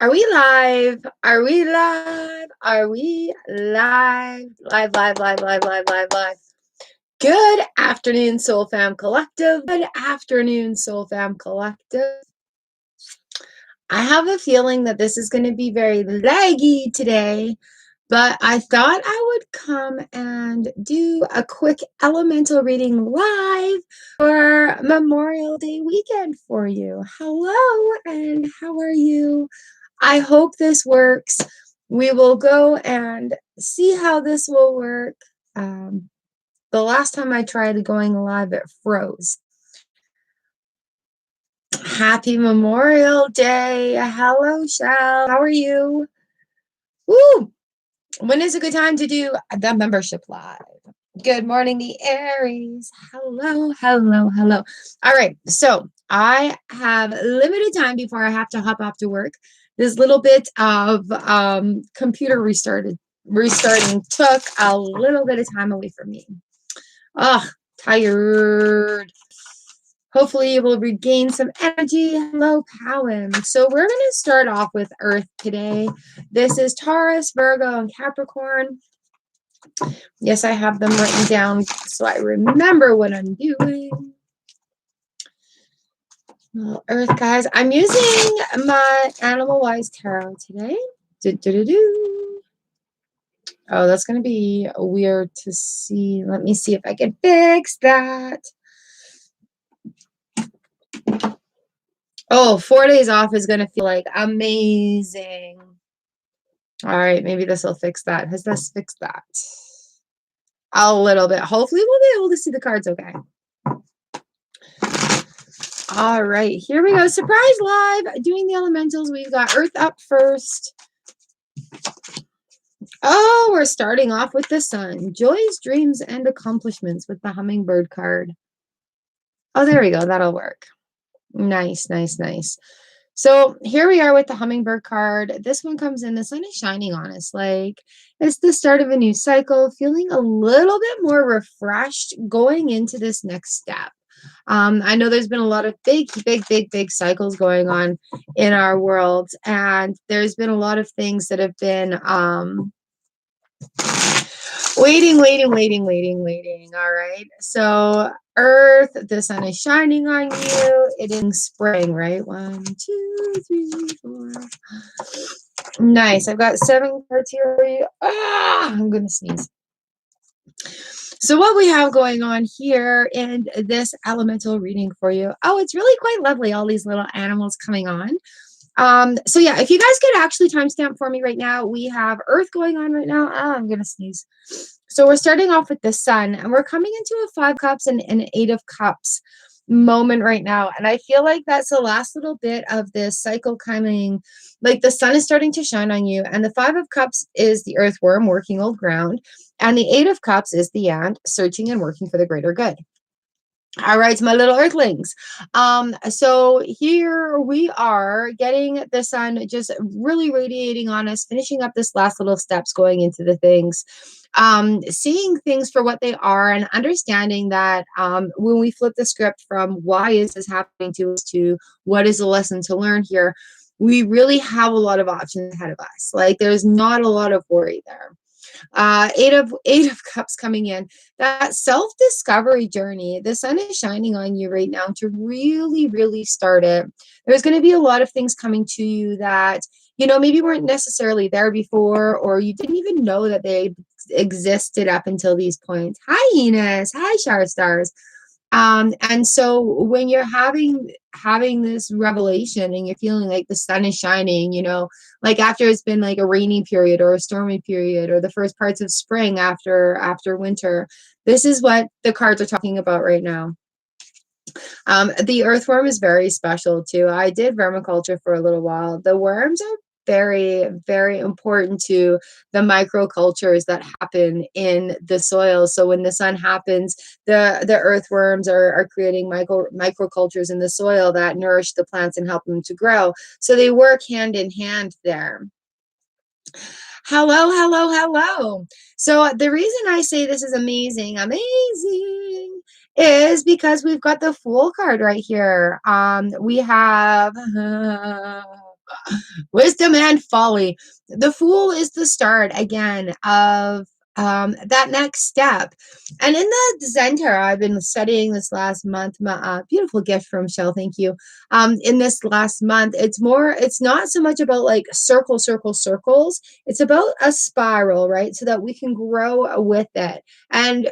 Are we live? Are we live? Are we live? Live, live, live, live, live, live, live. Good afternoon, Soul Fam Collective. Good afternoon, Soul Fam Collective. I have a feeling that this is going to be very laggy today, but I thought I would come and do a quick elemental reading live for Memorial Day weekend for you. Hello, and how are you? I hope this works. We will go and see how this will work. The last time I tried going live, it froze. Happy Memorial Day. Hello, Shell. How are you? Woo! When is a good time to do the membership live? Good morning, the Aries. Hello, hello, hello. All right, so I have limited time before I have to hop off to work. This little bit of computer restarting took a little bit of time away from me. Tired. Hopefully you will regain some energy. Hello, Cowan. So we're going to start off with Earth today. This is Taurus, Virgo, and Capricorn. Yes, I have them written down so I remember what I'm doing. Well, Earth, guys. I'm using my Animal Wise Tarot today. Oh, that's going to be weird to see. Let me see if I can fix that. Oh, 4 days off is going to feel like amazing. All right, maybe this will fix that. Has this fixed that? A little bit. Hopefully we'll be able to see the cards okay. All right, here we go. Surprise live. Doing the elementals. We've got Earth up first. Oh, we're starting off with the Sun. Joys, dreams, and accomplishments with the Hummingbird card. Oh, there we go. That'll work. Nice, nice, nice. So here we are with the Hummingbird card. This one comes in, the sun is shining on us. Like it's the start of a new cycle, feeling a little bit more refreshed going into this next step. I know there's been a lot of big cycles going on in our world. And there's been a lot of things that have been waiting. All right. So Earth, the sun is shining on you. It is spring, right? 1, 2, 3, 4. Nice. I've got 7 cards here for you. I'm going to sneeze. So what we have going on here in this elemental reading for you. Oh, it's really quite lovely. All these little animals coming on. So yeah, if you guys could actually timestamp for me right now, we have Earth going on right now. Oh, I'm going to sneeze. So we're starting off with the sun and we're coming into a 5 cups and an 8 of cups moment right now. And I feel like that's the last little bit of this cycle coming, like the sun is starting to shine on you. And the 5 of cups is the earthworm working old ground. And the 8 of cups is the ant searching and working for the greater good. All right, my little earthlings. So here we are getting the sun just really radiating on us, finishing up this last little steps going into the things, seeing things for what they are and understanding that when we flip the script from why is this happening to us to what is the lesson to learn here, we really have a lot of options ahead of us. Like there's not a lot of worry there. 8 of cups coming in, that self-discovery journey. The sun is shining on you right now to really start it. There's going to be a lot of things coming to you that maybe weren't necessarily there before, or you didn't even know that they existed up until these points. Hi Enos. Hi Shar Stars. And so when you're having this revelation and you're feeling like the sun is shining, like after it's been like a rainy period or a stormy period or the first parts of spring after winter, this is what the cards are talking about right now. The earthworm is very special too. I did vermiculture for a little while. The worms are very important to the microcultures that happen in the soil. So when the sun happens, the earthworms are creating microcultures in the soil that nourish the plants and help them to grow. So they work hand in hand there. Hello. So the reason I say this is amazing is because we've got the Fool card right here. We have Wisdom and folly. The Fool is the start again of that next step. And in the Zen Tarot, I've been studying this last month. Beautiful gift from Shell, thank you. In this last month, it's not so much about like circles. It's about a spiral, right? So that we can grow with it. And,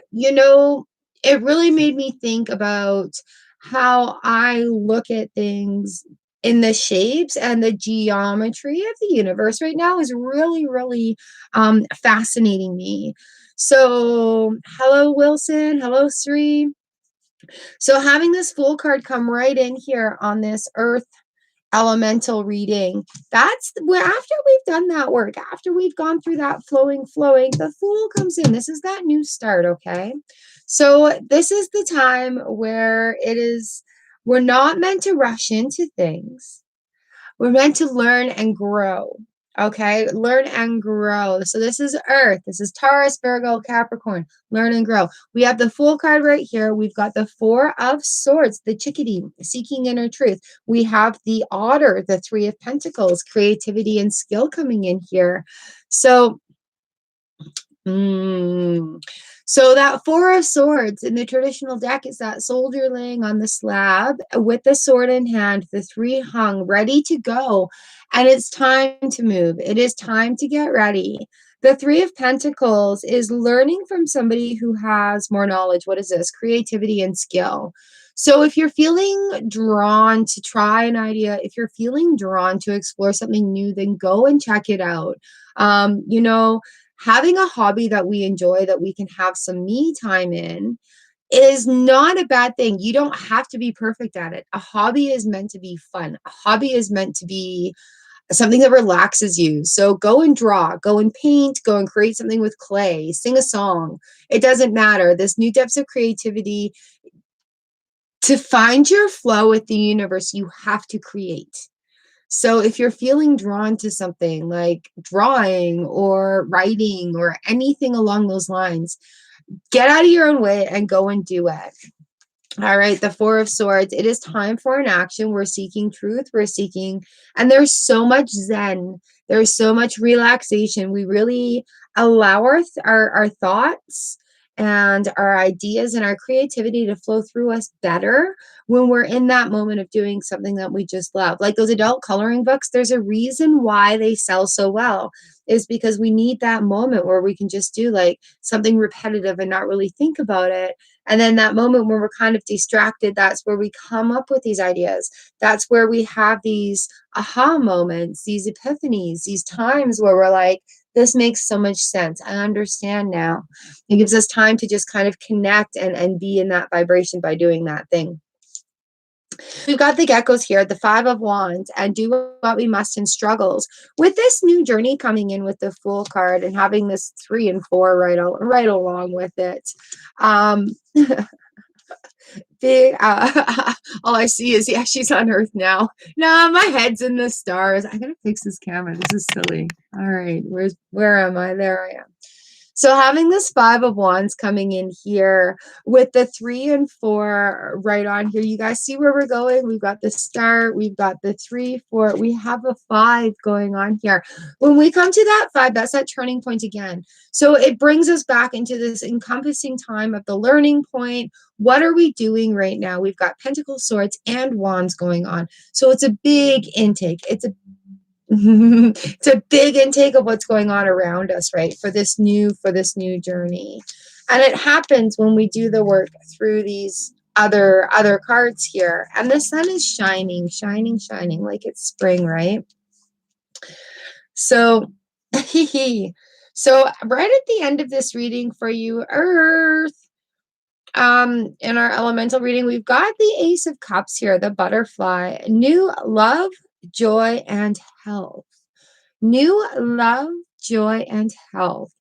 it really made me think about how I look at things in the shapes and the geometry of the universe right now is really, really fascinating me. So, hello, Wilson. Hello, Sri. So, having this Fool card come right in here on this Earth elemental reading, that's where after we've done that work, after we've gone through that flowing, the Fool comes in. This is that new start, okay? So, this is the time where we're not meant to rush into things. We're meant to learn and grow. Okay, learn and grow. So this is Earth. This is Taurus, Virgo, Capricorn. Learn and grow. We have the Fool card right here. We've got the Four of Swords, the chickadee, seeking inner truth. We have the Otter, the Three of Pentacles, creativity and skill coming in here. So, so that Four of Swords in the traditional deck is that soldier laying on the slab with the sword in hand, the three hung, ready to go. And it's time to move. It is time to get ready. The Three of Pentacles is learning from somebody who has more knowledge. What is this? Creativity and skill. So if you're feeling drawn to try an idea, if you're feeling drawn to explore something new, then go and check it out. Having a hobby that we enjoy, that we can have some me time in, is not a bad thing. You don't have to be perfect at it. A hobby is meant to be fun. A hobby is meant to be something that relaxes you. So go and draw, go and paint, go and create something with clay, sing a song. It doesn't matter. This new depths of creativity, to find your flow with the universe, you have to create. So if you're feeling drawn to something like drawing or writing or anything along those lines, get out of your own way and go and do it. All right, the Four of Swords. It is time for an action. We're seeking truth. And there's so much zen. There's so much relaxation. We really allow our thoughts and our ideas and our creativity to flow through us better when we're in that moment of doing something that we just love. Like those adult coloring books, there's a reason why they sell so well, is because we need that moment where we can just do like something repetitive and not really think about it. And then that moment when we're kind of distracted, that's where we come up with these ideas. That's where we have these aha moments, these epiphanies, these times where we're like, this makes so much sense. I understand now. It gives us time to just kind of connect and be in that vibration by doing that thing. We've got the geckos here, the Five of Wands, and do what we must in struggles. With this new journey coming in with the Fool card and having this 3 and 4 right along with it. All I see is, yeah, she's on Earth now. No, my head's in the stars. I gotta fix this camera. This is silly. All right, where am I? There I am. So having this Five of Wands coming in here with the 3 and 4 right on here, you guys see where we're going? We've got the start, we've got the 3, 4, we have a 5 going on here. When we come to that 5, that's that turning point again. So it brings us back into this encompassing time of the learning point. What are we doing right now? We've got Pentacles, Swords, and Wands going on. So it's a big intake. It's a big intake of what's going on around us, right? For this new journey. And it happens when we do the work through these other cards here. And the sun is shining like it's spring, right? So, so right at the end of this reading for you, Earth, in our elemental reading, we've got the Ace of Cups here, the butterfly, new love, joy, and health. New love, joy, and health.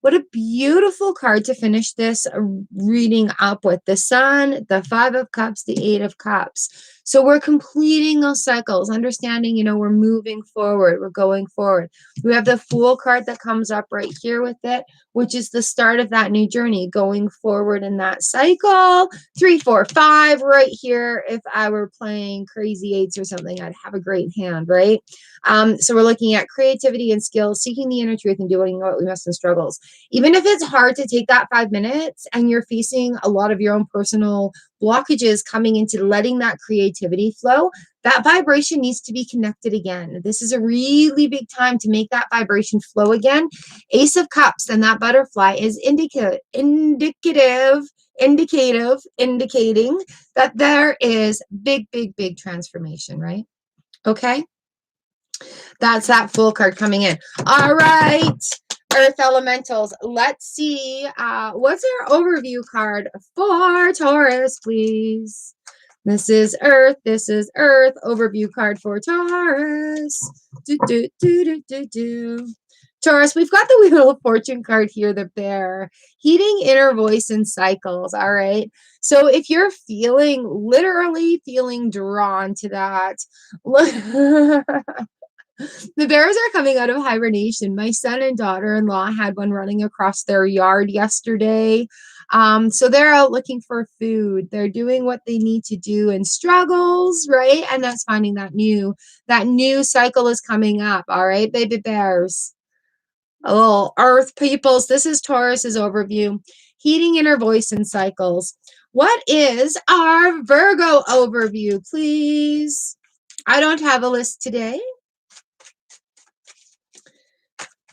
What a beautiful card to finish this reading up with. The Sun, the Five of Cups, the Eight of Cups. So we're completing those cycles, understanding, you know, we're moving forward, we're going forward. We have the Fool card that comes up right here with it, which is the start of that new journey, going forward in that cycle. 3, 4, 5 right here. If I were playing crazy eights or something, I'd have a great hand, right? So we're looking at creativity and skills, seeking the inner truth and doing what we must in struggles. Even if it's hard to take that 5 minutes and you're facing a lot of your own personal blockages coming into letting that creativity flow, that vibration needs to be connected again. This is a really big time to make that vibration flow again. Ace of Cups and that butterfly is indicating that there is big transformation, right? Okay. That's that Fool card coming in. All right. Earth elementals. Let's see. What's our overview card for Taurus, please? This is Earth. This is Earth. Overview card for Taurus. Taurus, we've got the Wheel of Fortune card here, the bear. Heating inner voice and cycles. All right. So if you're literally feeling drawn to that, the bears are coming out of hibernation. My son and daughter-in-law had one running across their yard yesterday. So they're out looking for food. They're doing what they need to do in struggles, right? And that's finding that new cycle is coming up. All right, baby bears. Oh, Earth peoples. This is Taurus's overview. Heating inner voice and cycles. What is our Virgo overview, please? I don't have a list today.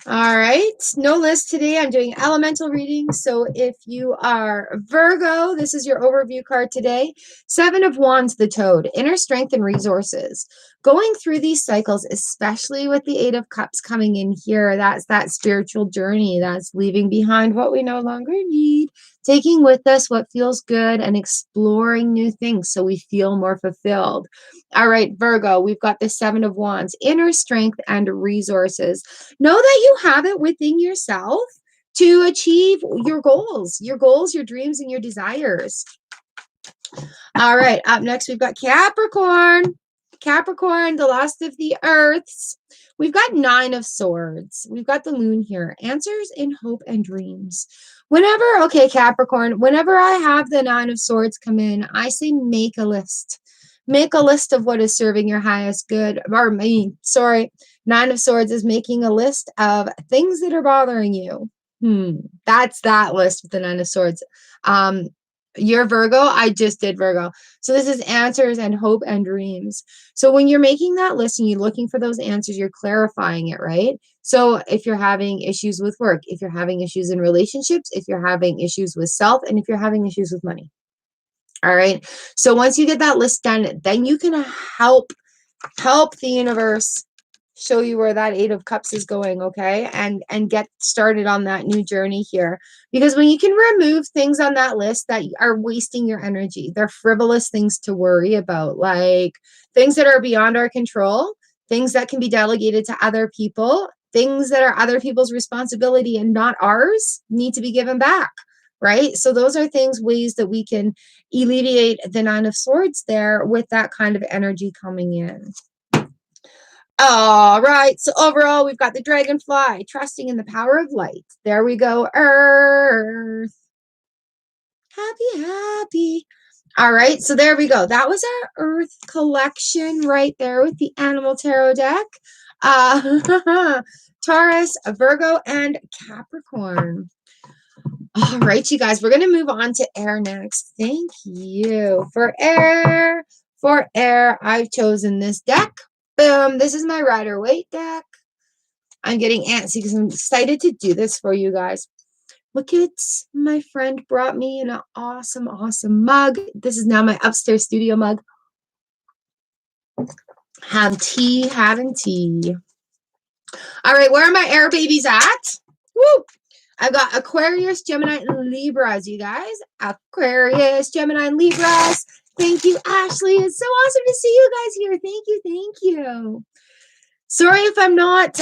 All right, no list today. I'm doing elemental readings. So if you are Virgo, this is your overview card today. 7 of Wands, the Toad, inner strength and resources. Going through these cycles, especially with the 8 of Cups coming in here, that's that spiritual journey. That's leaving behind what we no longer need, taking with us what feels good and exploring new things so we feel more fulfilled. All right, Virgo, we've got the 7 of Wands, inner strength and resources. Know that you have it within yourself to achieve your goals, your dreams, and your desires. All right, up next, we've got Capricorn. Capricorn, the last of the earths. We've got 9 of Swords. We've got the moon here. Answers in hope and dreams. Okay, Capricorn, whenever I have the 9 of Swords come in, I say make a list. Make a list of what is serving your highest good. 9 of Swords is making a list of things that are bothering you. That's that list with the 9 of Swords. You're Virgo. I just did Virgo. So this is answers and hope and dreams. So when you're making that list and you're looking for those answers, you're clarifying it, right? So if you're having issues with work, if you're having issues in relationships, if you're having issues with self, and if you're having issues with money. All right. So once you get that list done, then you can help the universe show you where that 8 of Cups is going, okay? And get started on that new journey here. Because when you can remove things on that list that are wasting your energy, they're frivolous things to worry about, like things that are beyond our control, things that can be delegated to other people, things that are other people's responsibility and not ours, need to be given back. Right? So those are ways that we can alleviate the 9 of Swords there with that kind of energy coming in. All right. So overall, we've got the dragonfly, trusting in the power of light. There we go. Earth. Happy. All right. So there we go. That was our Earth collection right there with the Animal Tarot deck. Taurus, Virgo, and Capricorn. All right, you guys, we're going to move on to air next. Thank you. For air, I've chosen this deck. Boom. This is my Rider-Waite deck. I'm getting antsy because I'm excited to do this for you guys. Look at my friend brought me an awesome mug. This is now my upstairs studio mug. Having tea. All right, where are my air babies at? Woo! I've got Aquarius, Gemini, and Libras, you guys. Aquarius, Gemini, and Libras. Thank you, Ashley. It's so awesome to see you guys here. Thank you. Sorry if I'm not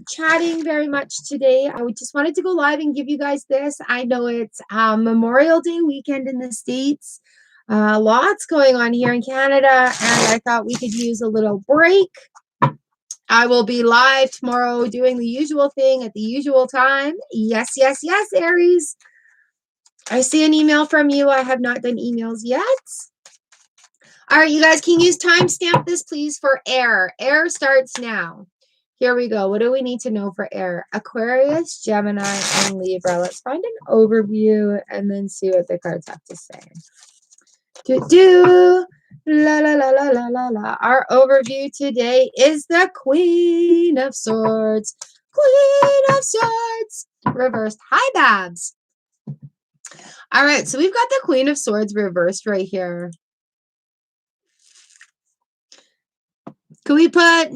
chatting very much today. I just wanted to go live and give you guys this. I know it's Memorial Day weekend in the States. Lots going on here in Canada, and I thought we could use a little break. I will be live tomorrow doing the usual thing at the usual time. Yes, yes, yes, Aries. I see an email from you. I have not done emails yet. All right, you guys, can you use timestamp this, please, for air? Air starts now. Here we go. What do we need to know for air? Aquarius, Gemini, and Libra. Let's find an overview and then see what the cards have to say. La la la la la la la. Our overview today is the Queen of Swords. Queen of Swords. Reversed. Hi, Babs. All right, so we've got the Queen of Swords reversed right here. Can we put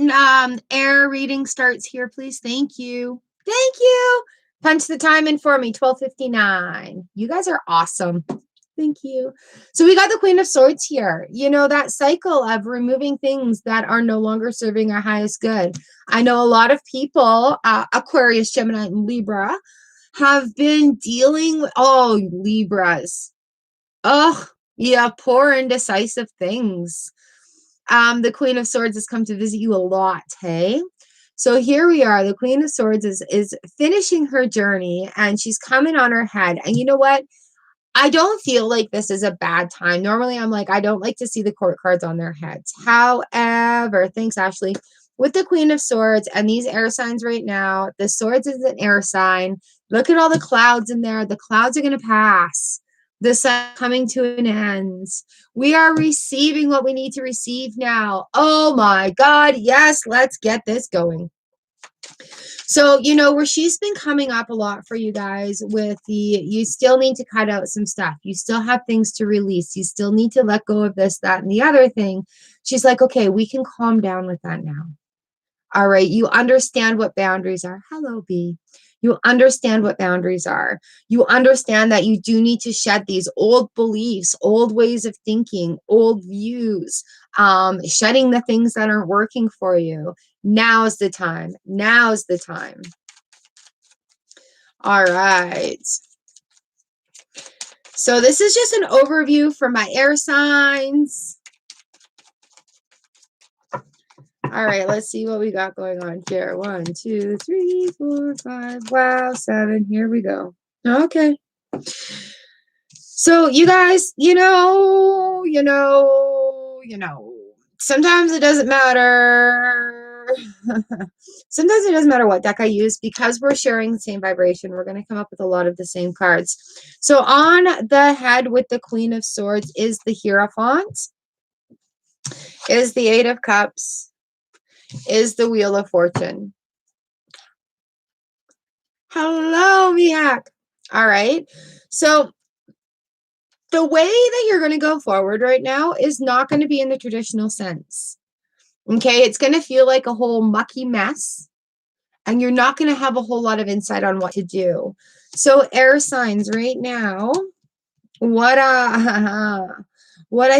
air reading starts here, please? Thank you. Thank you. Punch the time in for me, 12:59. You guys are awesome. Thank you. So we got the Queen of Swords here. You know, that cycle of removing things that are no longer serving our highest good. I know a lot of people, Aquarius, Gemini, and Libra, have been dealing with, oh, Libras. Oh, yeah, poor indecisive things. The Queen of Swords has come to visit you a lot, hey? So here we are. The Queen of Swords is finishing her journey, and she's coming on her head. And you know what? I don't feel like this is a bad time. Normally, I'm like, I don't like to see the court cards on their heads. However, thanks, Ashley. With the Queen of Swords and these air signs right now, the Swords is an air sign. Look at all the clouds in there. The clouds are going to pass. The sun coming to an end. We are receiving what we need to receive now. Oh my God. Yes, let's get this going. So, you know, where she's been coming up a lot for you guys with you still need to cut out some stuff. You still have things to release. You still need to let go of this, that, and the other thing. She's like, okay, we can calm down with that now. All right. You understand what boundaries are. Hello, B. You understand what boundaries are. You understand that you do need to shed these old beliefs, old ways of thinking, old views, shedding the things that aren't working for you. Now's the time. Now's the time. All right. So this is just an overview for my air signs. All right, let's see what we got going on here. 1, 2, 3, 4, 5. Wow, 7. Here we go. Okay. So you guys, you know, sometimes it doesn't matter. Sometimes it doesn't matter what deck I use because we're sharing the same vibration. We're going to come up with a lot of the same cards. So on the head with the Queen of Swords is the Hierophant, is the Eight of Cups, is the Wheel of Fortune. Hello, Miak. All right. So the way that you're going to go forward right now is not going to be in the traditional sense. Okay. It's going to feel like a whole mucky mess, and you're not going to have a whole lot of insight on what to do. So air signs right now, what I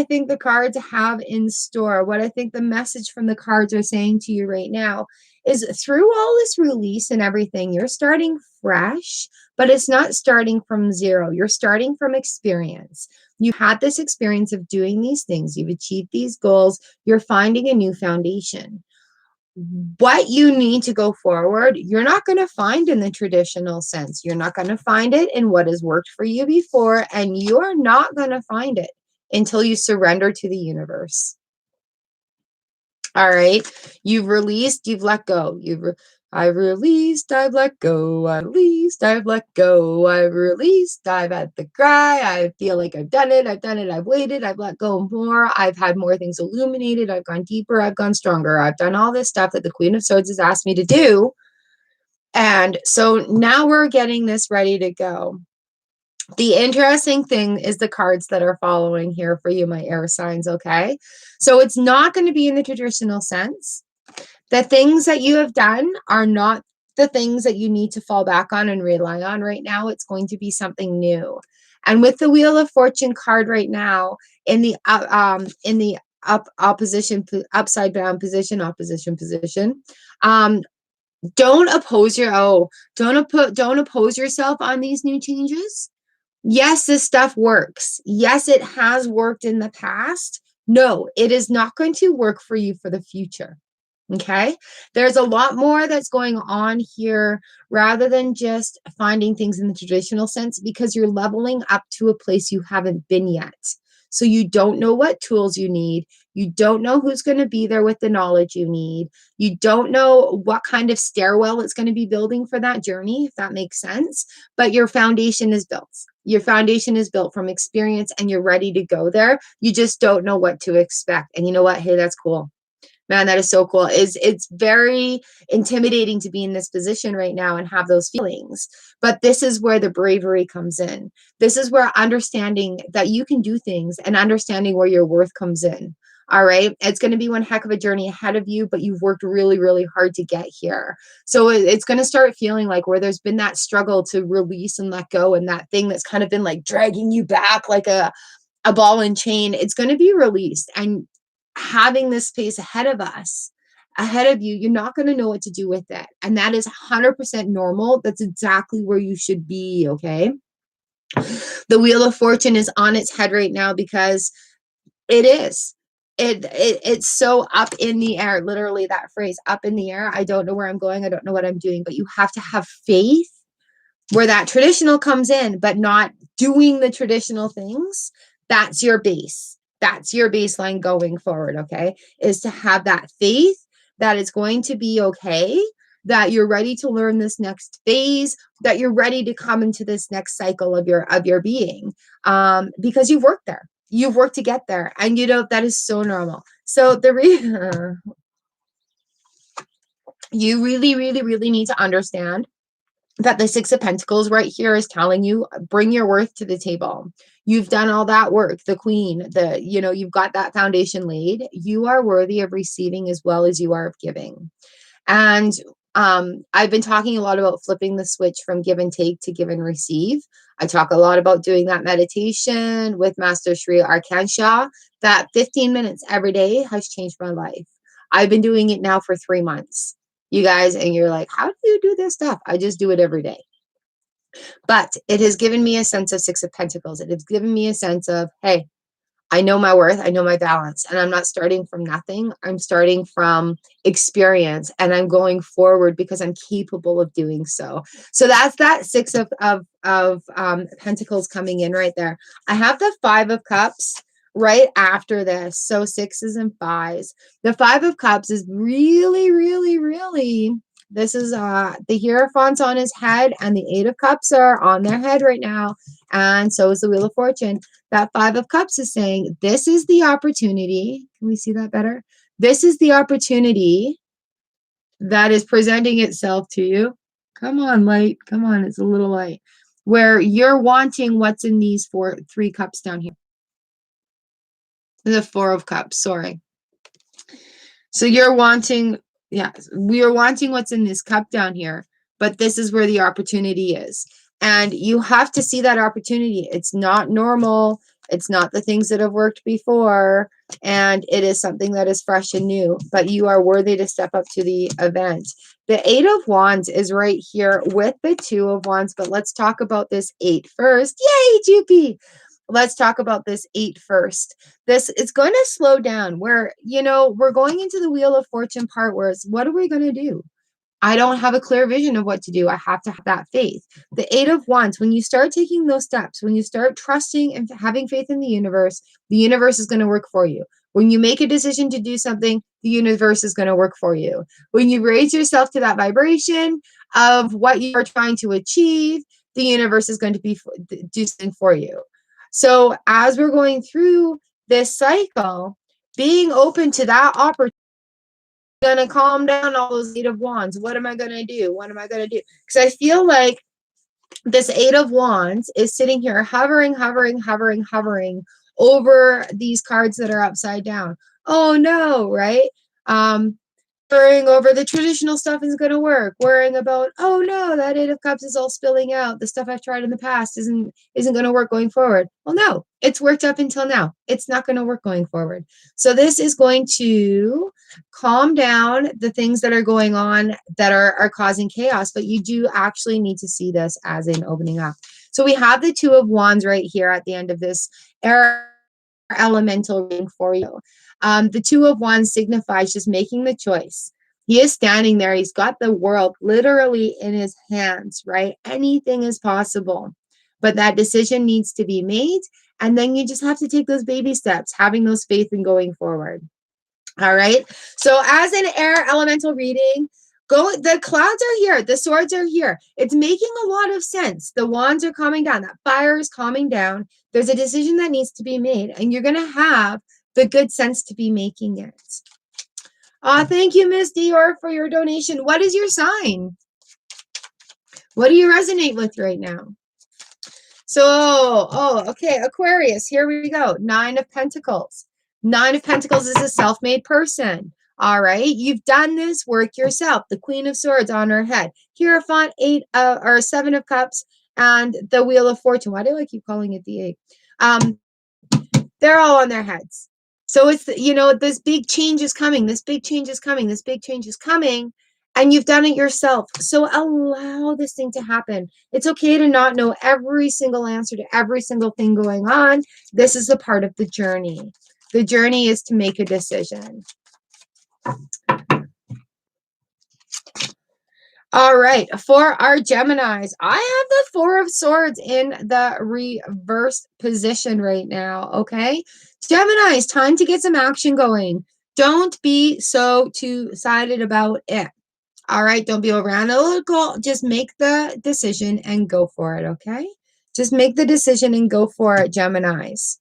think the cards have in store, what I think the message from the cards are saying to you right now is through all this release and everything, you're starting fresh, but it's not starting from zero. You're starting from experience. You've had this experience of doing these things. You've achieved these goals. You're finding a new foundation. What you need to go forward, you're not going to find in the traditional sense. You're not going to find it in what has worked for you before, and you're not going to find it until you surrender to the universe. All right. You've released, you've let go. I've released, I've let go. I've released, I've let go. I've released, I've had the cry. I feel like I've done it. I've waited. I've let go more. I've had more things illuminated. I've gone deeper. I've gone stronger. I've done all this stuff that the Queen of Swords has asked me to do. And so now we're getting this ready to go. The interesting thing is the cards that are following here for you, my air signs, okay? So it's not going to be in the traditional sense. The things that you have done are not the things that you need to fall back on and rely on right now. It's going to be something new. And with the Wheel of Fortune card right now, in the opposition, upside down position, opposition position, don't oppose yourself on these new changes. Yes, this stuff works. Yes, it has worked in the past. No, it is not going to work for you for the future. Okay. There's a lot more that's going on here rather than just finding things in the traditional sense, because you're leveling up to a place you haven't been yet. So you don't know what tools you need. You don't know who's going to be there with the knowledge you need. You don't know what kind of stairwell it's going to be building for that journey, if that makes sense. But your foundation is built. Your foundation is built from experience and you're ready to go there. You just don't know what to expect. And you know what? Hey, that's cool. Man, that is so cool. It's very intimidating to be in this position right now and have those feelings. But this is where the bravery comes in. This is where understanding that you can do things and understanding where your worth comes in. All right. It's going to be one heck of a journey ahead of you, but you've worked really, really hard to get here. So it's going to start feeling like where there's been that struggle to release and let go, and that thing that's kind of been like dragging you back like a ball and chain, it's going to be released. And having this space ahead of us, ahead of you, you're not going to know what to do with it. And that is 100% normal. That's exactly where you should be. Okay. The Wheel of Fortune is on its head right now because it is. It's so up in the air. Literally, that phrase, up in the air. I don't know where I'm going. I don't know what I'm doing, but you have to have faith where that traditional comes in, but not doing the traditional things. That's your base. That's your baseline going forward, okay? Is to have that faith that it's going to be okay, that you're ready to learn this next phase, that you're ready to come into this next cycle of your being, because you've worked there. You've worked to get there, and you know that is so normal. So you really, really, really need to understand that the Six of Pentacles right here is telling you, bring your worth to the table. You've done all that work, the Queen, you've got that foundation laid. You are worthy of receiving as well as you are of giving. And I've been talking a lot about flipping the switch from give and take to give and receive. I talk a lot about doing that meditation with Master Shri Arkansha. That 15 minutes every day has changed my life. I've been doing it now for 3 months, you guys, and you're like, how do you do this stuff? I just do it every day. But it has given me a sense of Six of Pentacles. It has given me a sense of, hey, I know my worth, I know my balance, and I'm not starting from nothing. I'm starting from experience, and I'm going forward because I'm capable of doing so. So that's that Six of Pentacles coming in right there. I have the Five of Cups right after this. So sixes and fives. The Five of Cups is really, really, really. This is the Hierophant's on his head, and the Eight of Cups are on their head right now, and so is the Wheel of Fortune. That Five of Cups is saying, this is the opportunity. Can we see that better? This is the opportunity that is presenting itself to you. Come on, light. Come on, it's a little light. Where you're wanting what's in these three cups down here. The Four of Cups, sorry. So you're wanting, we are wanting what's in this cup down here, but this is where the opportunity is. And you have to see that opportunity. It's not normal. It's not the things that have worked before. And it is something that is fresh and new, but you are worthy to step up to the event. The Eight of Wands is right here with the Two of Wands, but let's talk about this eight first. Yay, Jupi! Let's talk about this eight first. This is going to slow down where, we're going into the Wheel of Fortune part where it's, what are we going to do? I don't have a clear vision of what to do. I have to have that faith. The Eight of Wands, when you start taking those steps, when you start trusting and having faith in the universe is going to work for you. When you make a decision to do something, the universe is going to work for you. When you raise yourself to that vibration of what you are trying to achieve, the universe is going to do something for you. So as we're going through this cycle, being open to that opportunity, gonna calm down all those Eight of Wands. What am I gonna do? What am I gonna do? Because I feel like this Eight of Wands is sitting here hovering over these cards that are upside down. Oh no, right? Worrying over the traditional stuff isn't going to work. Worrying about, oh no, that Eight of Cups is all spilling out. The stuff I've tried in the past isn't going to work going forward. Well, no, it's worked up until now. It's not going to work going forward. So this is going to calm down the things that are going on that are causing chaos, but you do actually need to see this as an opening up. So we have the Two of Wands right here at the end of this air elemental reading for you. The Two of Wands signifies just making the choice. He is standing there. He's got the world literally in his hands, right? Anything is possible, but that decision needs to be made. And then you just have to take those baby steps, having those faith and going forward. All right. So as an air elemental reading, the clouds are here. The swords are here. It's making a lot of sense. The wands are calming down. That fire is calming down. There's a decision that needs to be made, and you're going to have the good sense to be making it. Thank you, Miss Dior, for your donation. What is your sign? What do you resonate with right now? So, okay, Aquarius, here we go. 9 of Pentacles. 9 of Pentacles is a self-made person. All right, you've done this work yourself. The Queen of Swords on her head. Hierophant, 7 of Cups, and the Wheel of Fortune. Why do I keep calling it the 8? They're all on their heads. So it's, this big change is coming. This big change is coming. This big change is coming. And you've done it yourself. So allow this thing to happen. It's okay to not know every single answer to every single thing going on. This is a part of the journey. The journey is to make a decision. All right, for our Geminis, I have the 4 of Swords in the reverse position right now, okay? Geminis, time to get some action going. Don't be so two-sided about it. All right, don't be over analytical. Just make the decision and go for it, okay? Just make the decision and go for it, Geminis.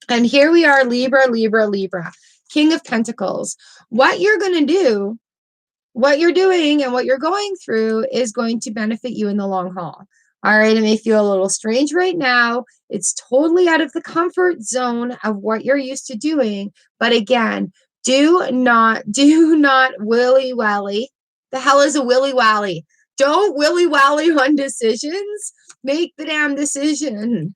And here we are, Libra, Libra, Libra. King of Pentacles. What you're going to do, what you're doing and what you're going through is going to benefit you in the long haul. All right, it may feel a little strange right now. It's totally out of the comfort zone of what you're used to doing. But again, do not willy-wally. The hell is a willy-wally? Don't willy-wally on decisions. Make the damn decision.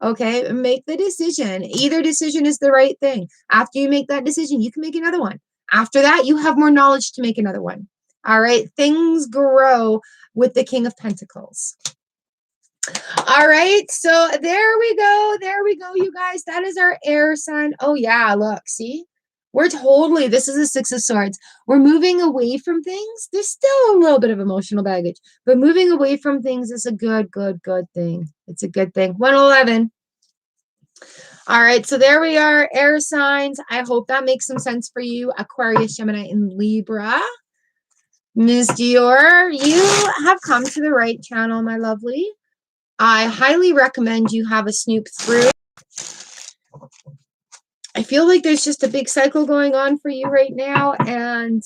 Okay, make the decision. Either decision is the right thing. After you make that decision, you can make another one. After that, you have more knowledge to make another one. All right, things grow with the King of Pentacles. All right, so there we go. There we go, you guys. That is our air sign. Oh, yeah, look, see? This is a 6 of Swords. We're moving away from things. There's still a little bit of emotional baggage, but moving away from things is a good thing. It's a good thing. 111. All right, so there we are, air signs. I hope that makes some sense for you, Aquarius, Gemini, and Libra. Ms. Dior, you have come to the right channel, my lovely. I highly recommend you have a snoop through. I feel like there's just a big cycle going on for you right now, and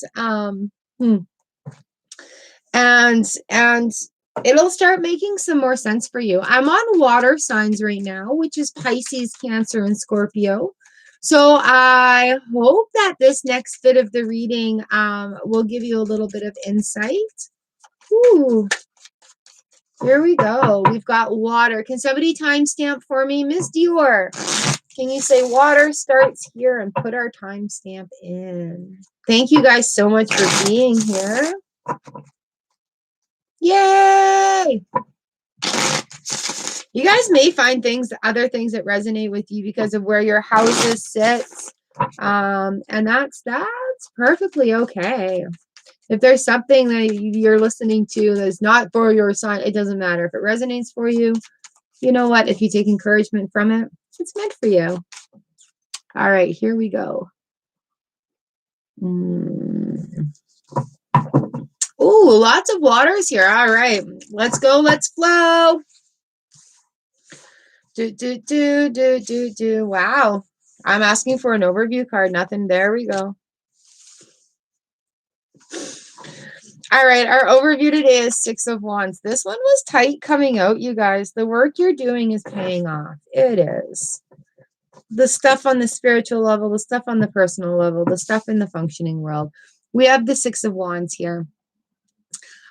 it'll start making some more sense for you. I'm on water signs right now, which is Pisces, Cancer, and Scorpio. So I hope that this next bit of the reading will give you a little bit of insight. Ooh, here we go. We've got water. Can somebody timestamp for me? Miss Dior, can you say water starts here and put our timestamp in? Thank you guys so much for being here. Yay! You guys may find other things that resonate with you because of where your houses sit. And that's perfectly okay. If there's something that you're listening to that's not for your sign, it doesn't matter. If it resonates for you, you know what? If you take encouragement from it, it's meant for you. All right, here we go. Ooh, lots of waters here. All right, let's go. Let's flow. Wow. I'm asking for an overview card. Nothing. There we go. All right, our overview today is 6 of Wands. This one was tight coming out, you guys. The work you're doing is paying off. It is. The stuff on the spiritual level, the stuff on the personal level, the stuff in the functioning world. We have the 6 of Wands here.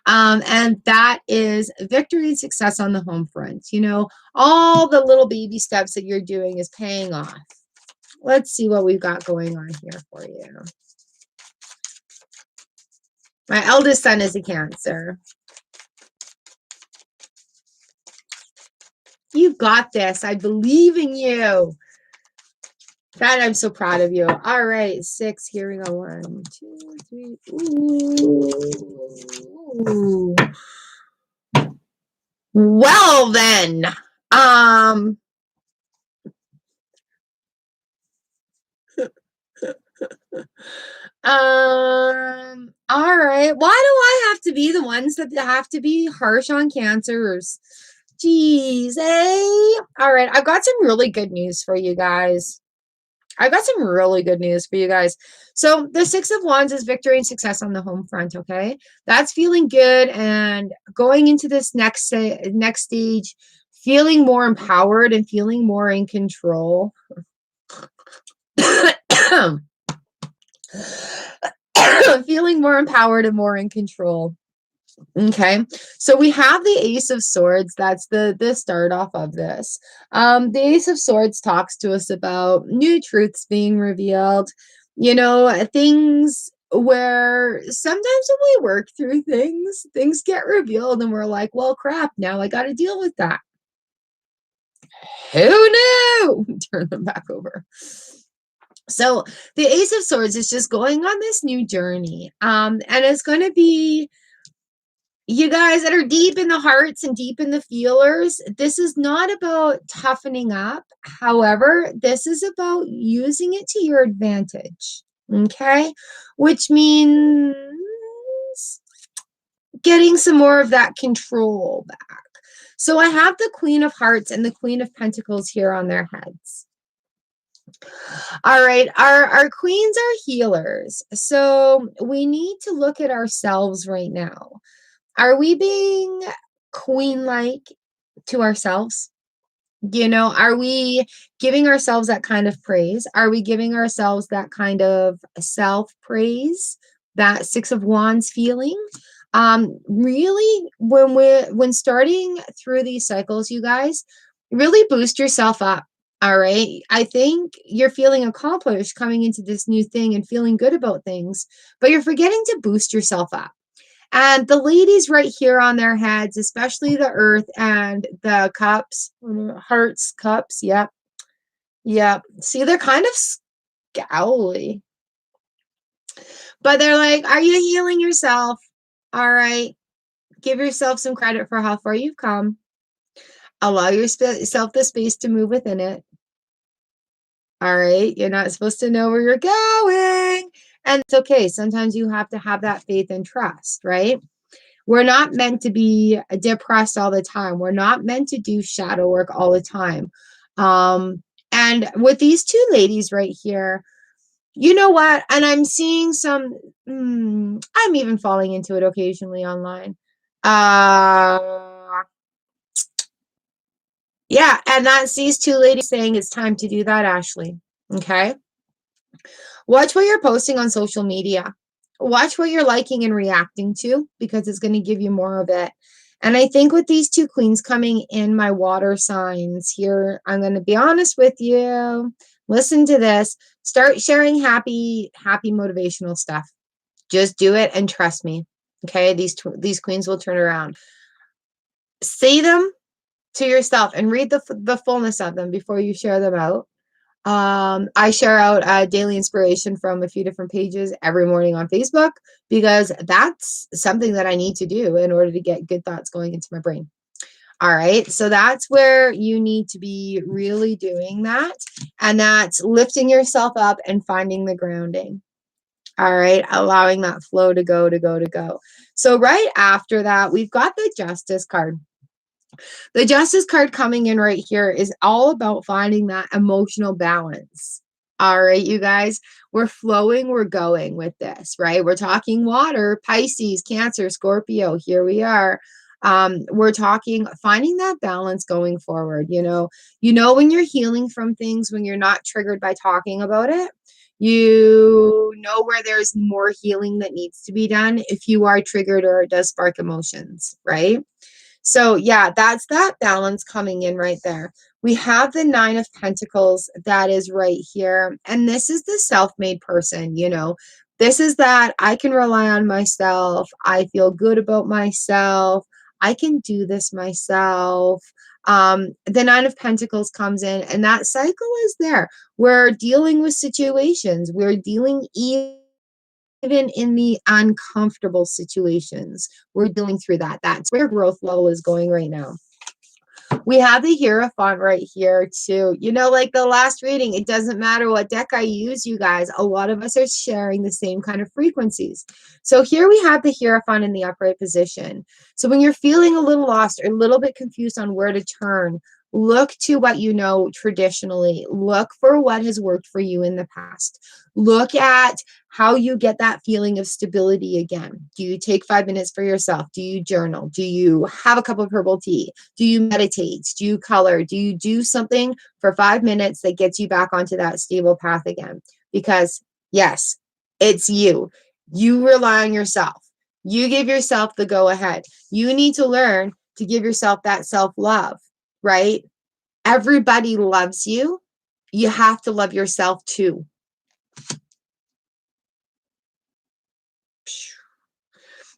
And that is victory and success on the home front. You know, all the little baby steps that you're doing is paying off. Let's see what we've got going on here for you. My eldest son is a Cancer. You got this. I believe in you. God, I'm so proud of you. All right, 6. Here we go. 1, 2, 3. Ooh. Well then, all right. Why do I have to be the ones that have to be harsh on cancers? Jeez, eh? All right, I've got some really good news for you guys. I got some really good news for you guys. So the 6 of Wands is victory and success on the home front, okay? That's feeling good and going into this next stage, feeling more empowered and feeling more in control. Feeling more empowered and more in control. Okay, so we have the Ace of Swords. That's the start off of this. The Ace of Swords talks to us about new truths being revealed, you know, things where sometimes when we work through things get revealed and we're like, well, crap, now I got to deal with that. Who knew? Turn them back over. So the Ace of Swords is just going on this new journey. And it's going to be you guys that are deep in the hearts and deep in the feelers. This is not about toughening up. However, this is about using it to your advantage. Okay. Which means getting some more of that control back. So I have the Queen of Hearts and the Queen of Pentacles here on their heads. All right, our queens are healers. So we need to look at ourselves right now. Are we being queen-like to ourselves? You know, are we giving ourselves that kind of praise? Are we giving ourselves that kind of self-praise, that 6 of Wands feeling? Really, when starting through these cycles, you guys, really boost yourself up. All right. I think you're feeling accomplished coming into this new thing and feeling good about things, but you're forgetting to boost yourself up. And the ladies right here on their heads, especially the earth and the cups, hearts, cups. Yep. Yep. See, they're kind of scowly, but they're like, are you healing yourself? All right. Give yourself some credit for how far you've come. Allow yourself the space to move within it. All right. You're not supposed to know where you're going. And it's okay. Sometimes you have to have that faith and trust, right? We're not meant to be depressed all the time. We're not meant to do shadow work all the time. And with these two ladies right here, you know what? And I'm seeing some, I'm even falling into it occasionally online. Yeah, and that's these two ladies saying it's time to do that, Ashley. Okay. Watch what you're posting on social media. Watch what you're liking and reacting to because it's going to give you more of it. And I think with these two queens coming in my water signs here, I'm going to be honest with you. Listen to this. Start sharing happy motivational stuff. Just do it and trust me. Okay, these queens will turn around. Say them to yourself and read the fullness of them before you share them out. I share out daily inspiration from a few different pages every morning on Facebook because that's something that I need to do in order to get good thoughts going into my brain. All right. So that's where you need to be really doing that. And that's lifting yourself up and finding the grounding. All right. Allowing that flow to go. So right after that, we've got the Justice card. The Justice card coming in right here is all about finding that emotional balance. All right, you guys, we're flowing, we're going with this, right? We're talking water, Pisces, Cancer, Scorpio. Here we are. We're talking finding that balance going forward. You know, when you're healing from things, when you're not triggered by talking about it, you know where there's more healing that needs to be done if you are triggered or it does spark emotions, right? So yeah, that's that balance coming in right there. We have the 9 of Pentacles that is right here. And this is the self-made person, you know. This is that I can rely on myself. I feel good about myself. I can do this myself. The Nine of Pentacles comes in, and that cycle is there. We're dealing with situations. We're dealing even in the uncomfortable situations. We're dealing through that. That's where growth level is going right now. We have the Hierophant right here too. You know, like the last reading, it doesn't matter what deck I use, you guys. A lot of us are sharing the same kind of frequencies. So here we have the Hierophant in the upright position. So when you're feeling a little lost or a little bit confused on where to turn, look to what you know traditionally. Look for what has worked for you in the past. Look at how you get that feeling of stability again. Do you take 5 minutes for yourself? Do you journal? Do you have a cup of herbal tea? Do you meditate? Do you color? Do you do something for 5 minutes that gets you back onto that stable path again? Because yes, it's you. You rely on yourself. You give yourself the go ahead. You need to learn to give yourself that self-love, right? Everybody loves you. You have to love yourself too.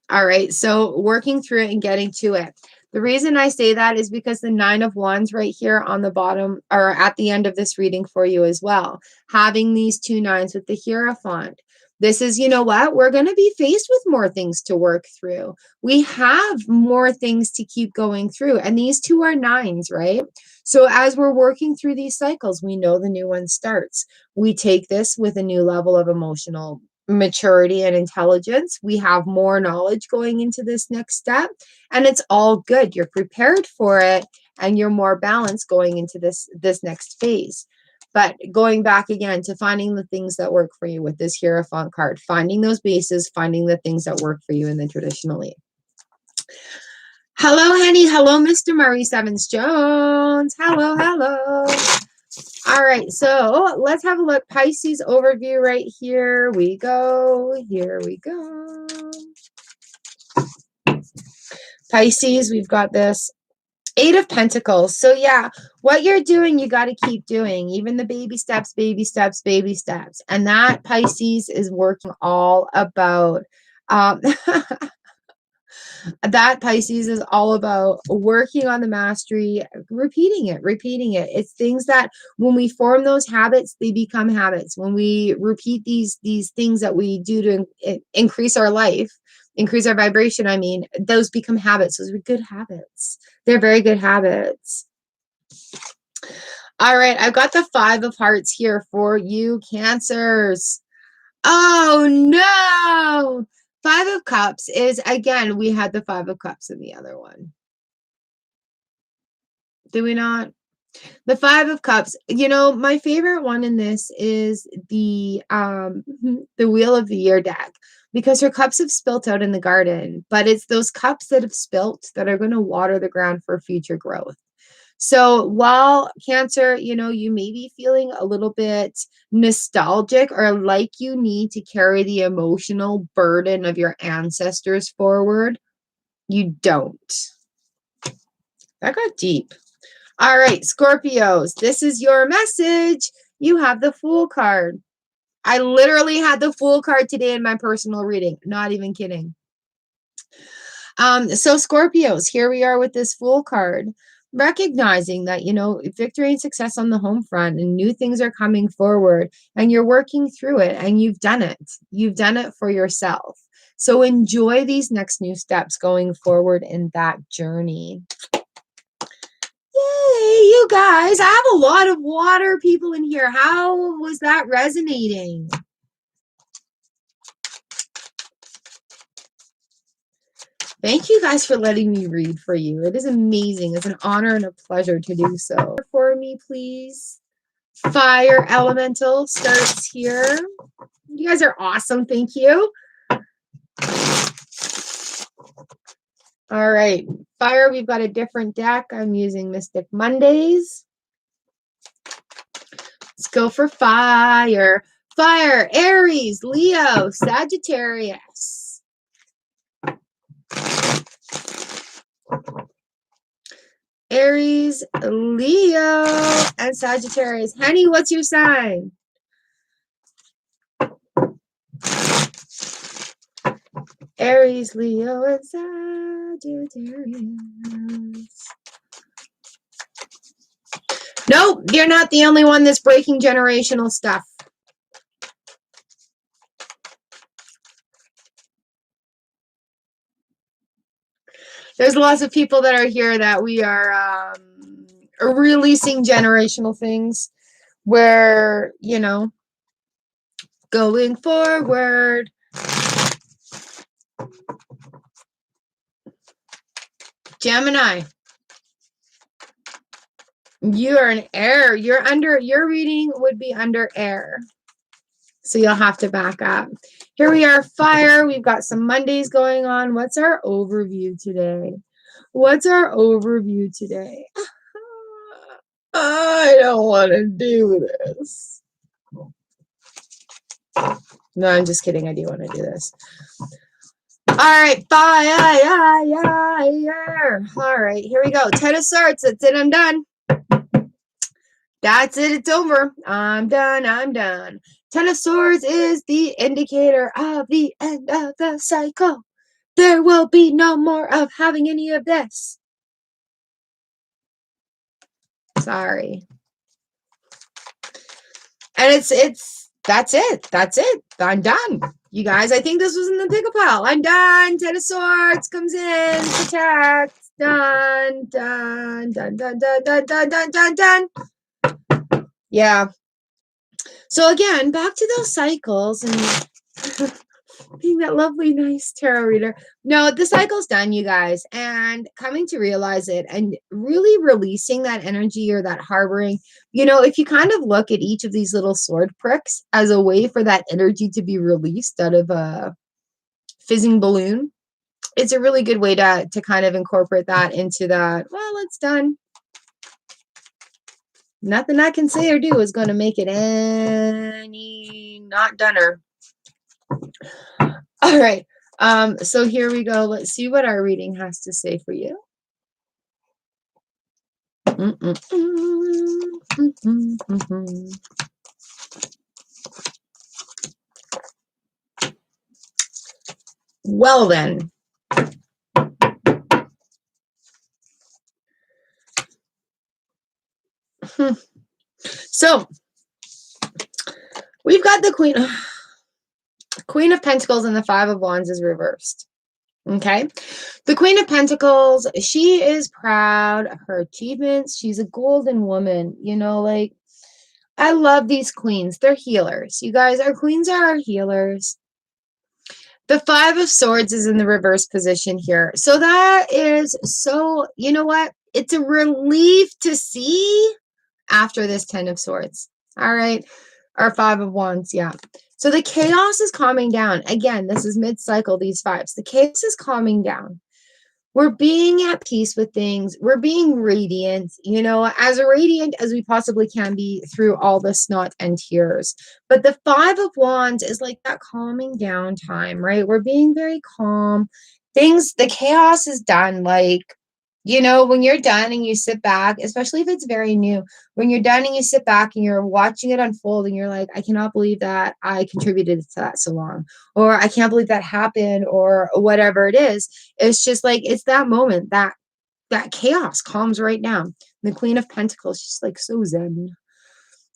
All right, so working through it and getting to it. The reason I say that is because the Nine of Wands right here on the bottom, or at the end of this reading for you as well, having these two nines with the Hierophant. This is, you know what, we're going to be faced with more things to work through. We have more things to keep going through, and these two are nines, right? So as we're working through these cycles, we know the new one starts. We take this with a new level of emotional maturity and intelligence. We have more knowledge going into this next step, and it's all good. You're prepared for it, and you're more balanced going into this next phase. But going back again to finding the things that work for you with this Hierophant card, finding those bases, finding the things that work for you in the traditionally. Hello, Henny. Hello, Mr. Murray Sevens Jones. Hello, hello. All right, so let's have a look. Pisces overview right here. We go. Here we go. Pisces, we've got this Eight of Pentacles. So yeah, what you're doing, you got to keep doing. Even the baby steps, baby steps, baby steps. And that Pisces is working all about that Pisces is all about working on the mastery, repeating it. It's things that when we form those habits, they become habits. When we repeat these things that we do to increase our life, increase our vibration, I mean, those become habits. Those are good habits. They're very good habits. All right, I've got the Five of Hearts here for you, Cancers. Oh no! Five of Cups is, again, we had the Five of Cups in the other one. Did we not? The Five of Cups, you know, my favorite one in this is the Wheel of the Year deck, because her cups have spilt out in the garden, but it's those cups that have spilt that are going to water the ground for future growth. So while Cancer, you know, you may be feeling a little bit nostalgic or like you need to carry the emotional burden of your ancestors forward, you don't. That got deep. All right, Scorpios, this is your message. You have the Fool card. I literally had the Fool card today in my personal reading. Not even kidding. So Scorpios, here we are with this Fool card. Recognizing that, you know, victory and success on the home front and new things are coming forward and you're working through it and you've done it. You've done it for yourself. So enjoy these next new steps going forward in that journey. Yay, you guys. I have a lot of water people in here. How was that resonating? Thank you guys for letting me read for you. It is amazing. It's an honor and a pleasure to do so. For me, please. Fire Elemental starts here. You guys are awesome. Thank you. All right. Fire, we've got a different deck. I'm using Mystic Mondays. Let's go for fire. Fire, Aries, Leo, Sagittarius. Aries, Leo, and Sagittarius. Honey, what's your sign? Aries, Leo, and Sagittarius. Nope, you're not the only one that's breaking generational stuff. There's lots of people that are here that we are releasing generational things where, you know, going forward. Gemini, you are an air. Your reading would be under air. So you'll have to back up. Here we are, fire. We've got some Mondays going on. What's our overview today? What's our overview today? I don't want to do this. No, I'm just kidding. I do want to do this. All right, fire. All right, here we go. 10 of Swords. That's it. I'm done. That's it. It's over. I'm done. 10 of Swords is the indicator of the end of the cycle. There will be no more of having any of this. Sorry. And that's it. I'm done. You guys, I think this was in the pick a pile. I'm done. 10 of Swords comes in, protects. Done. Yeah. So again, back to those cycles and being that lovely, nice tarot reader. No, the cycle's done, you guys, and coming to realize it and really releasing that energy or that harboring. You know, if you kind of look at each of these little sword pricks as a way for that energy to be released out of a fizzing balloon, it's a really good way to kind of incorporate that into that. Well, it's done. Nothing I can say or do is going to make it any not doneer. All right. So here we go. Let's see what our reading has to say for you. Well then. So we've got the Queen of Pentacles and the Five of Wands is reversed. Okay. The Queen of Pentacles, she is proud of her achievements. She's a golden woman. You know, like, I love these queens. They're healers. You guys, our queens are our healers. The Five of Swords is in the reverse position here. So that is so, you know what? It's a relief to see after this 10 of Swords. All right. Our Five of Wands. Yeah. So the chaos is calming down. Again, this is mid-cycle, these fives. The chaos is calming down. We're being at peace with things. We're being radiant, you know, as radiant as we possibly can be through all the snot and tears. But the Five of Wands is like that calming down time, right? We're being very calm. The chaos is done. Like, you know, when you're done and you sit back, especially if it's very new, when you're done and you sit back and you're watching it unfold and you're like, I cannot believe that I contributed to that so long, or I can't believe that happened, or whatever it is. It's just like, it's that moment that chaos calms right down. The Queen of Pentacles, she's like so zen.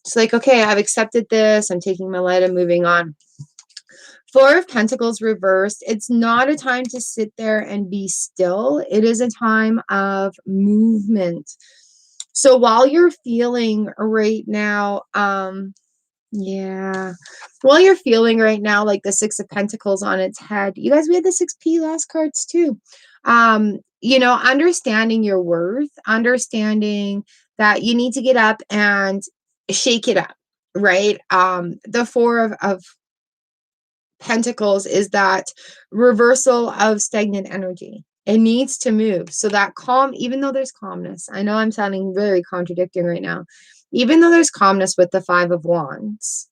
It's like, okay, I've accepted this. I'm taking my light and moving on. Four of Pentacles reversed. It's not a time to sit there and be still. It is a time of movement. So while you're feeling right now, yeah, while you're feeling right now like the Six of Pentacles on its head, you guys, we had the 6P last cards too. You know, understanding your worth, understanding that you need to get up and shake it up, right? The Four of Pentacles is that reversal of stagnant energy. It needs to move. So that calm, even though there's calmness, I know I'm sounding very contradicting right now, even though there's calmness with the Five of Wands,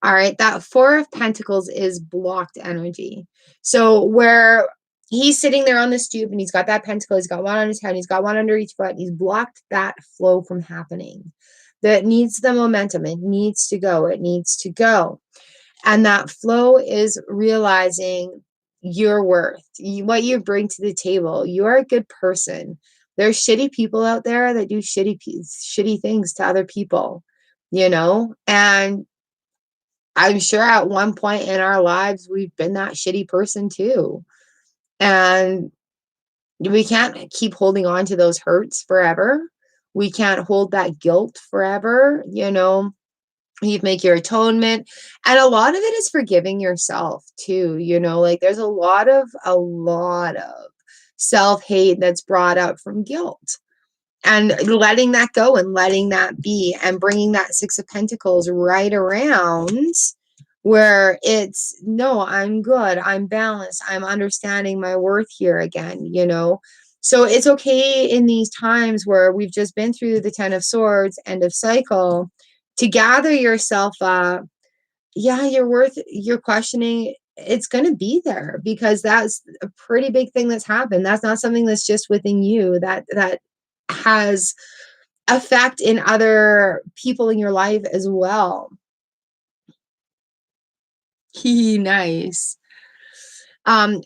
all right, that Four of Pentacles is blocked energy. So where he's sitting there on the stoop and he's got that pentacle, he's got one on his head, he's got one under each foot, he's blocked that flow from happening. That needs the momentum. It needs to go. It needs to go. And that flow is realizing your worth, what you bring to the table. You are a good person. There's shitty people out there that do shitty things to other people, you know? And I'm sure at one point in our lives, we've been that shitty person too. And we can't keep holding on to those hurts forever. We can't hold that guilt forever, you know? You make your atonement, and a lot of it is forgiving yourself too, you know, like there's a lot of self-hate that's brought up from guilt, and letting that go and letting that be, and bringing that Six of Pentacles right around where it's, no, I'm good, I'm balanced, I'm understanding my worth here again, you know. So it's okay in these times where we've just been through the Ten of Swords, end of cycle, to gather yourself up. Yeah, your worth, you're questioning, it's going to be there, because that's a pretty big thing that's happened. That's not something that's just within you, that has effect in other people in your life as well. Nice.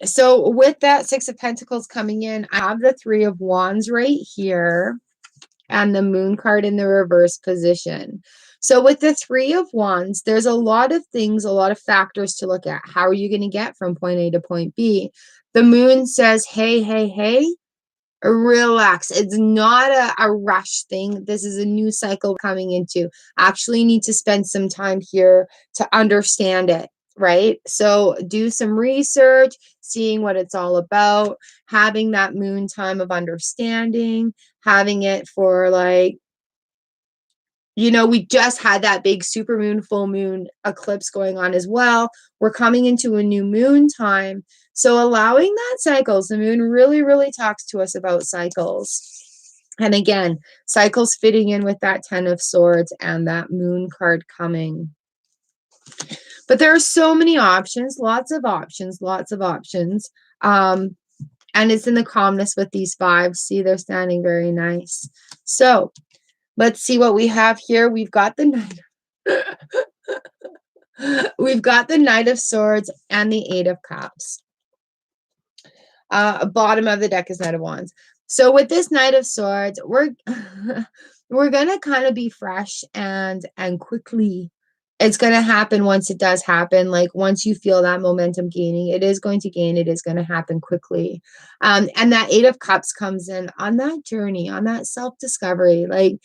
So with that Six of Pentacles coming in, I have the Three of Wands right here and the Moon card in the reverse position. So with the Three of Wands, there's a lot of things, a lot of factors to look at. How are you going to get from point A to point B? The Moon says, hey, hey, hey, relax. It's not a rush thing. This is a new cycle coming into. Actually need to spend some time here to understand it, right? So do some research, seeing what it's all about, having that moon time of understanding, having it for like, you know, we just had that big super moon, full moon eclipse going on as well. We're coming into a new moon time. So allowing that cycles, the moon really, really talks to us about cycles. And again, cycles fitting in with that Ten of Swords and that moon card coming. But there are so many options, lots of options, lots of options. And it's in the calmness with these fives. See, they're standing very nice. So let's see what we have here. We've got the Knight. We've got the Knight of Swords and the Eight of Cups. Bottom of the deck is Knight of Wands. So with this Knight of Swords, we're gonna kind of be fresh and quickly. It's gonna happen once it does happen. Like once you feel that momentum gaining, it is going to gain. It is going to happen quickly. And that Eight of Cups comes in on that journey, on that self-discovery. Like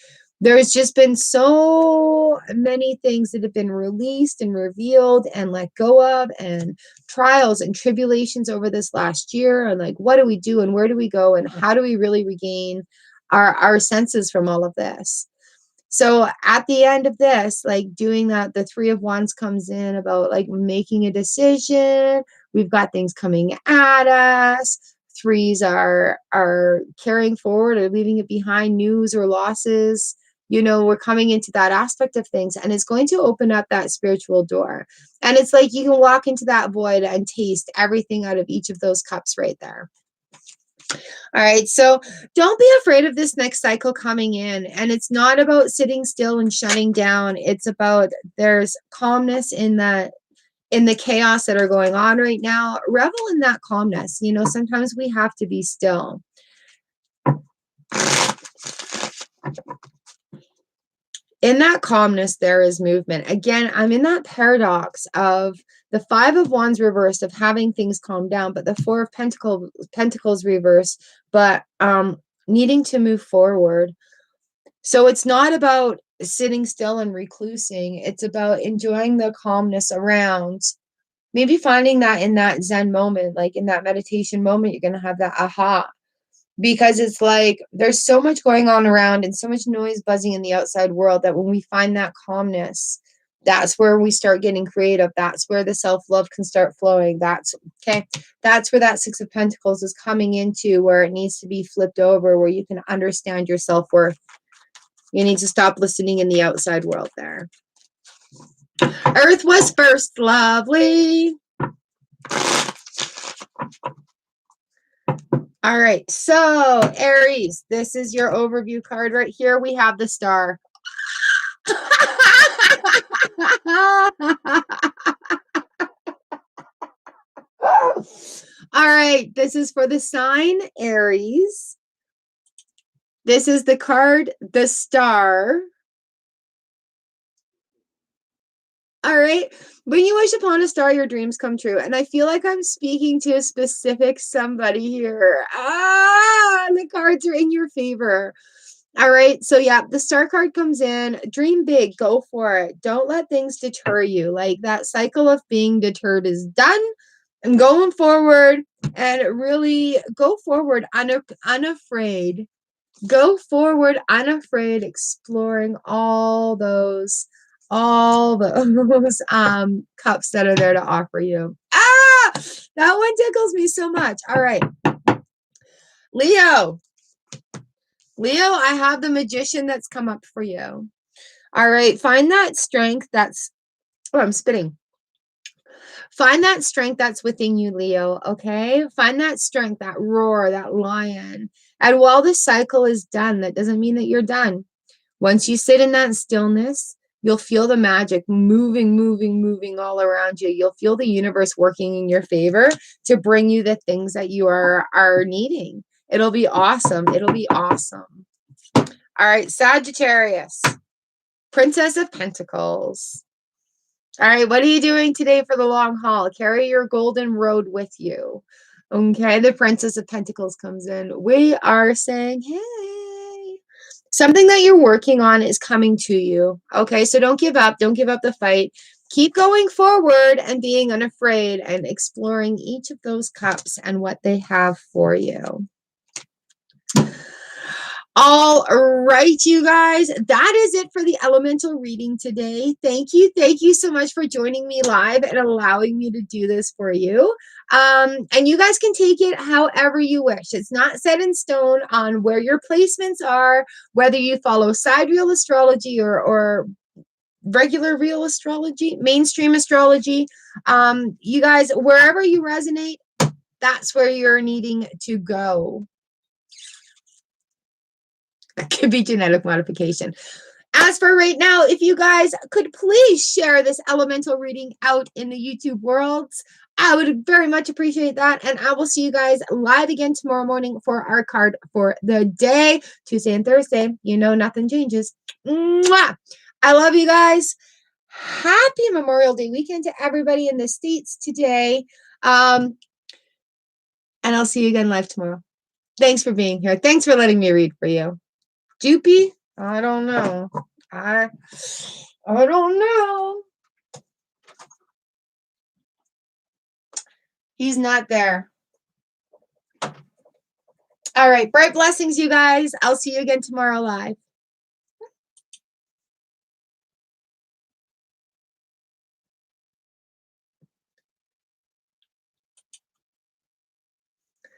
there's just been so many things that have been released and revealed and let go of, and trials and tribulations over this last year. And like, what do we do and where do we go and how do we really regain our senses from all of this? So at the end of this, like doing that, the Three of Wands comes in about like making a decision. We've got things coming at us. Threes are carrying forward or leaving it behind, news or losses. You know, we're coming into that aspect of things, and it's going to open up that spiritual door. And it's like you can walk into that void and taste everything out of each of those cups right there. All right, so don't be afraid of this next cycle coming in. And it's not about sitting still and shutting down. It's about there's calmness in the chaos that are going on right now. Revel in that calmness. You know, sometimes we have to be still. In that calmness, there is movement. Again, I'm in that paradox of the Five of Wands reversed, of having things calm down, but the Four of Pentacles reversed, but needing to move forward. So it's not about sitting still and reclusing. It's about enjoying the calmness around. Maybe finding that in that Zen moment, like in that meditation moment, you're going to have that aha. Because it's like there's so much going on around and so much noise buzzing in the outside world that when we find that calmness, that's where we start getting creative. That's where the self-love can start flowing. That's where that Six of Pentacles is coming into, where it needs to be flipped over, where you can understand your self-worth. You need to stop listening in the outside world there. Earth was first lovely. All right, so Aries, this is your overview card right here. We have the Star. All right, this is for the sign Aries. This is the card, the Star. All right. When you wish upon a star, your dreams come true. And I feel like I'm speaking to a specific somebody here. The cards are in your favor. All right. So, yeah, the star card comes in. Dream big. Go for it. Don't let things deter you. Like that cycle of being deterred is done. And going forward and really go forward unafraid. Go forward unafraid, exploring all those cups that are there to offer you. That one tickles me so much. All right, Leo, I have the Magician that's come up for you. All right, find that strength that's I'm spitting. Find that strength that's within you, Leo. Okay, find that strength, that roar, that lion. And while the cycle is done, that doesn't mean that you're done. Once you sit in that stillness, you'll feel the magic moving all around you. You'll feel the universe working in your favor to bring you the things that you are needing. It'll be awesome. It'll be awesome. All right, Sagittarius, Princess of Pentacles. All right, what are you doing today for the long haul? Carry your golden road with you. Okay, the Princess of Pentacles comes in. We are saying, hey, something that you're working on is coming to you. Okay, so don't give up. Don't give up the fight. Keep going forward and being unafraid and exploring each of those cups and what they have for you. All right, you guys, that is it for the elemental reading today. Thank you. Thank you so much for joining me live and allowing me to do this for you. And you guys can take it however you wish. It's not set in stone on where your placements are, whether you follow sidereal astrology or regular real astrology, mainstream astrology. You guys, wherever you resonate, that's where you're needing to go. It could be genetic modification. As for right now, if you guys could please share this elemental reading out in the YouTube worlds, I would very much appreciate that. And I will see you guys live again tomorrow morning for our card for the day, Tuesday and Thursday. You know, nothing changes. Mwah! I love you guys. Happy Memorial Day weekend to everybody in the States today. And I'll see you again live tomorrow. Thanks for being here. Thanks for letting me read for you. Doopy? I don't know. I don't know. He's not there. All right. Bright blessings, you guys. I'll see you again tomorrow live.